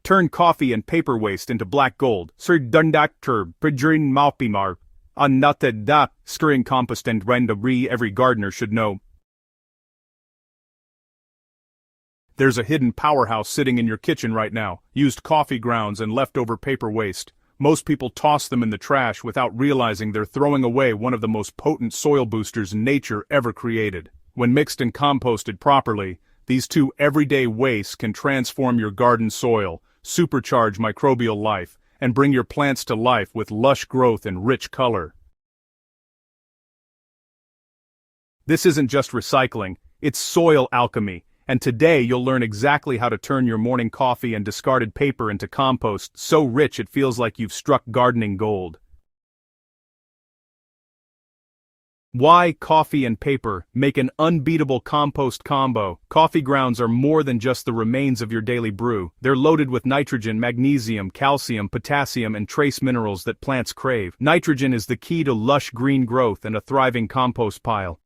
Turn coffee and paper waste into black gold. Sir Dundakter, Pridrin Malpimar. Anata da, stirring compost and rendabri every gardener should know. There's a hidden powerhouse sitting in your kitchen right now. Used coffee grounds and leftover paper waste. Most people toss them in the trash without realizing they're throwing away one of the most potent soil boosters nature ever created. When mixed and composted properly, these two everyday wastes can transform your garden soil, supercharge microbial life, and bring your plants to life with lush growth and rich color. This isn't just recycling, it's soil alchemy, and today you'll learn exactly how to turn your morning coffee and discarded paper into compost so rich it feels like you've struck gardening gold. Why coffee and paper make an unbeatable compost combo? Coffee grounds are more than just the remains of your daily brew. They're loaded with nitrogen, magnesium, calcium, potassium, and trace minerals that plants crave. Nitrogen is the key to lush green growth and a thriving compost pile.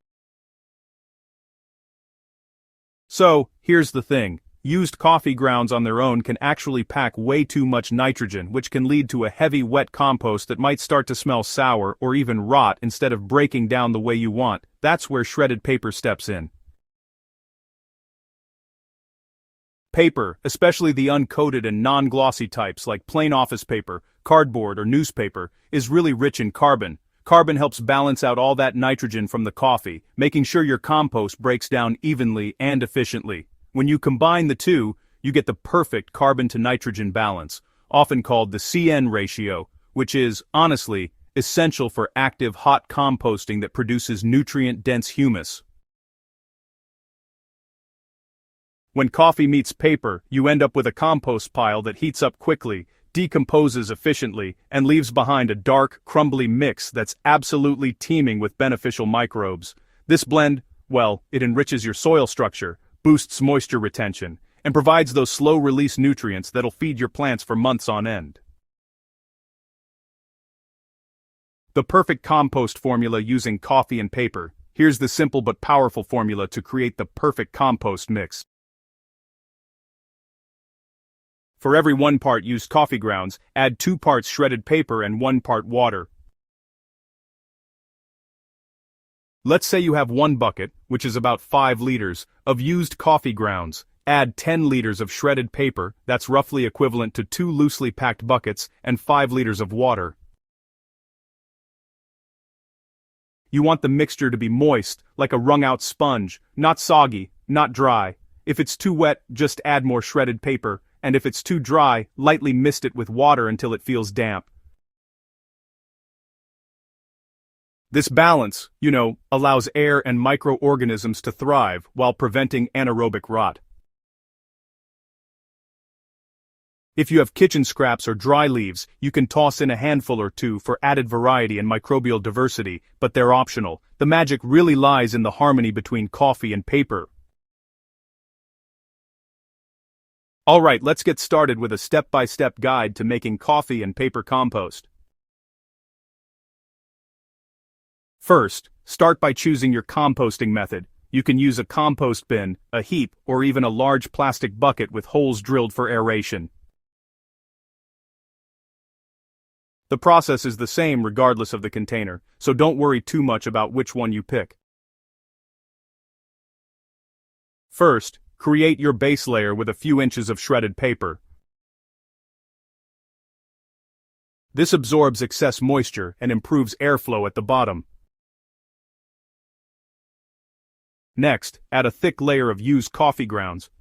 So, here's the thing. Used coffee grounds on their own can actually pack way too much nitrogen, which can lead to a heavy wet compost that might start to smell sour or even rot instead of breaking down the way you want. That's where shredded paper steps in. Paper, especially the uncoated and non-glossy types like plain office paper, cardboard, or newspaper, is really rich in carbon. Carbon helps balance out all that nitrogen from the coffee, making sure your compost breaks down evenly and efficiently. When you combine the two, you get the perfect carbon-to-nitrogen balance, often called the CN ratio, which is, honestly, essential for active hot composting that produces nutrient-dense humus. When coffee meets paper, you end up with a compost pile that heats up quickly, decomposes efficiently, and leaves behind a dark, crumbly mix that's absolutely teeming with beneficial microbes. This blend, well, it enriches your soil structure, boosts moisture retention, and provides those slow-release nutrients that'll feed your plants for months on end. The perfect compost formula using coffee and paper. Here's the simple but powerful formula to create the perfect compost mix. For every 1 part used coffee grounds, add 2 parts shredded paper and 1 part water. Let's say you have 1 bucket, which is about 5 liters, of used coffee grounds. Add 10 liters of shredded paper, that's roughly equivalent to 2 loosely packed buckets, and 5 liters of water. You want the mixture to be moist, like a wrung-out sponge, not soggy, not dry. If it's too wet, just add more shredded paper, and if it's too dry, lightly mist it with water until it feels damp. This balance, allows air and microorganisms to thrive while preventing anaerobic rot. If you have kitchen scraps or dry leaves, you can toss in a handful or 2 for added variety and microbial diversity, but they're optional. The magic really lies in the harmony between coffee and paper. Alright, let's get started with a step-by-step guide to making coffee and paper compost. First, start by choosing your composting method. You can use a compost bin, a heap, or even a large plastic bucket with holes drilled for aeration. The process is the same regardless of the container, so don't worry too much about which one you pick. First, create your base layer with a few inches of shredded paper. This absorbs excess moisture and improves airflow at the bottom. Next, add a thick layer of used coffee grounds.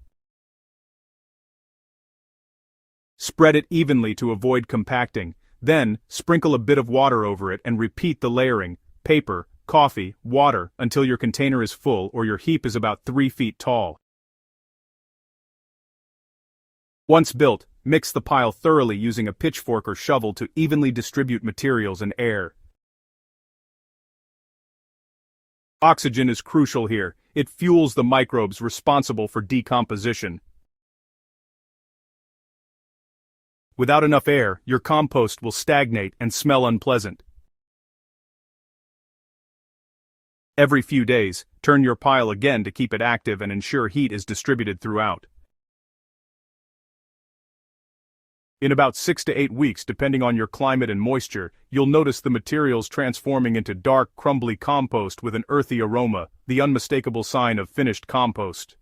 Spread it evenly to avoid compacting. Then, sprinkle a bit of water over it and repeat the layering, paper, coffee, water, until your container is full or your heap is about 3 feet tall. Once built, mix the pile thoroughly using a pitchfork or shovel to evenly distribute materials and air. Oxygen is crucial here. It fuels the microbes responsible for decomposition. Without enough air, your compost will stagnate and smell unpleasant. Every few days, turn your pile again to keep it active and ensure heat is distributed throughout. In about 6 to 8 weeks, depending on your climate and moisture, you'll notice the materials transforming into dark, crumbly compost with an earthy aroma, the unmistakable sign of finished compost.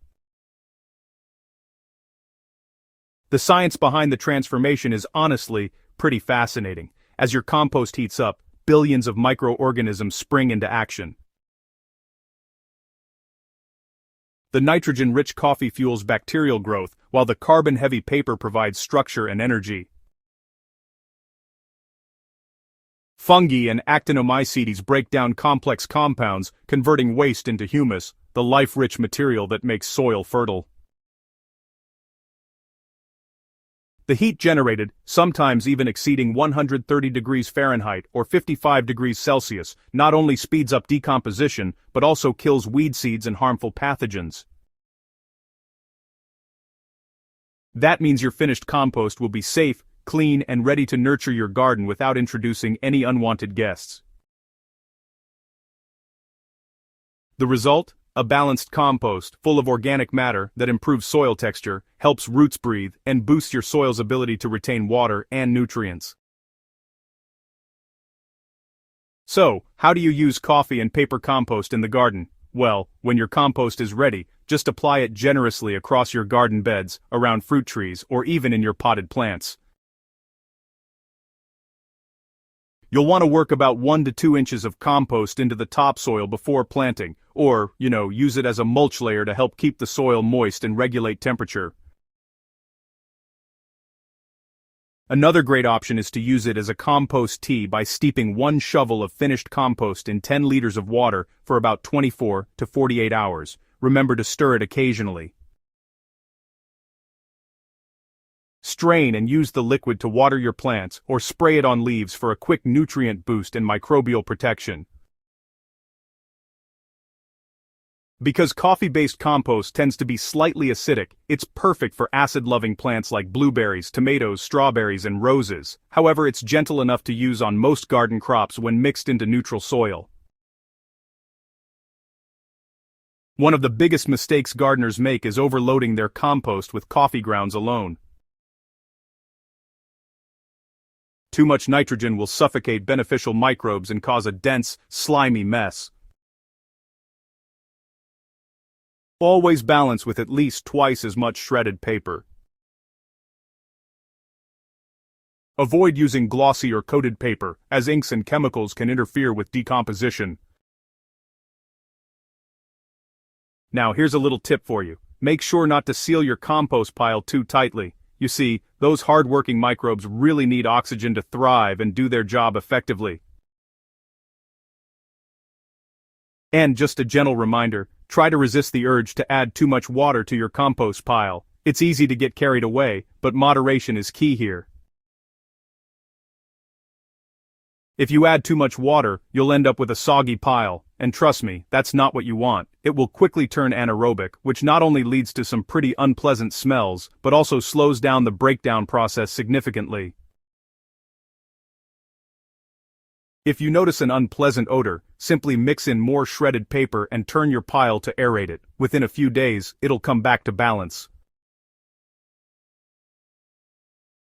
The science behind the transformation is honestly pretty fascinating. As your compost heats up, billions of microorganisms spring into action. The nitrogen-rich coffee fuels bacterial growth, while the carbon-heavy paper provides structure and energy. Fungi and actinomycetes break down complex compounds, converting waste into humus, the life-rich material that makes soil fertile. The heat generated, sometimes even exceeding 130 degrees Fahrenheit or 55 degrees Celsius, not only speeds up decomposition, but also kills weed seeds and harmful pathogens. That means your finished compost will be safe, clean, and ready to nurture your garden without introducing any unwanted guests. The result? A balanced compost, full of organic matter that improves soil texture, helps roots breathe, and boosts your soil's ability to retain water and nutrients. So, how do you use coffee and paper compost in the garden? Well, when your compost is ready, just apply it generously across your garden beds, around fruit trees, or even in your potted plants. You'll want to work about 1 to 2 inches of compost into the topsoil before planting, or, use it as a mulch layer to help keep the soil moist and regulate temperature. Another great option is to use it as a compost tea by steeping 1 shovel of finished compost in 10 liters of water for about 24 to 48 hours. Remember to stir it occasionally. Strain and use the liquid to water your plants or spray it on leaves for a quick nutrient boost and microbial protection. Because coffee-based compost tends to be slightly acidic, it's perfect for acid-loving plants like blueberries, tomatoes, strawberries, and roses. However, it's gentle enough to use on most garden crops when mixed into neutral soil. One of the biggest mistakes gardeners make is overloading their compost with coffee grounds alone. Too much nitrogen will suffocate beneficial microbes and cause a dense, slimy mess. Always balance with at least twice as much shredded paper. Avoid using glossy or coated paper, as inks and chemicals can interfere with decomposition. Now here's a little tip for you. Make sure not to seal your compost pile too tightly. You see, those hard-working microbes really need oxygen to thrive and do their job effectively. And just a gentle reminder, try to resist the urge to add too much water to your compost pile. It's easy to get carried away, but moderation is key here. If you add too much water, you'll end up with a soggy pile, and trust me, that's not what you want. It will quickly turn anaerobic, which not only leads to some pretty unpleasant smells, but also slows down the breakdown process significantly. If you notice an unpleasant odor, simply mix in more shredded paper and turn your pile to aerate it. Within a few days, it'll come back to balance.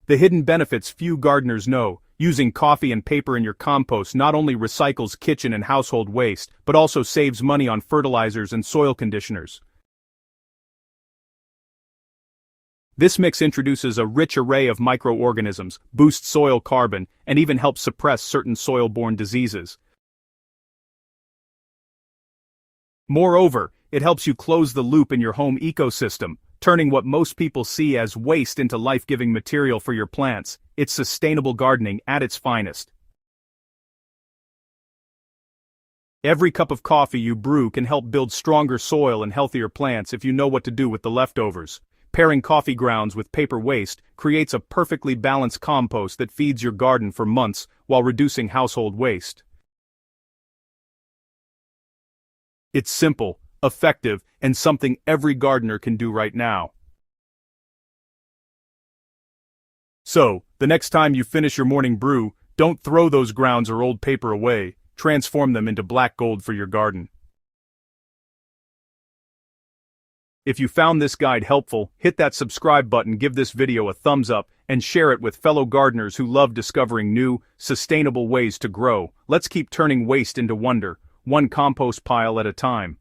The hidden benefits few gardeners know. Using coffee and paper in your compost not only recycles kitchen and household waste, but also saves money on fertilizers and soil conditioners. This mix introduces a rich array of microorganisms, boosts soil carbon, and even helps suppress certain soil-borne diseases. Moreover, it helps you close the loop in your home ecosystem, turning what most people see as waste into life-giving material for your plants. It's sustainable gardening at its finest. Every cup of coffee you brew can help build stronger soil and healthier plants if you know what to do with the leftovers. Pairing coffee grounds with paper waste creates a perfectly balanced compost that feeds your garden for months while reducing household waste. It's simple, effective, and something every gardener can do right now. So, the next time you finish your morning brew, don't throw those grounds or old paper away. Transform them into black gold for your garden. If you found this guide helpful, hit that subscribe button, give this video a thumbs up, and share it with fellow gardeners who love discovering new, sustainable ways to grow. Let's keep turning waste into wonder, one compost pile at a time.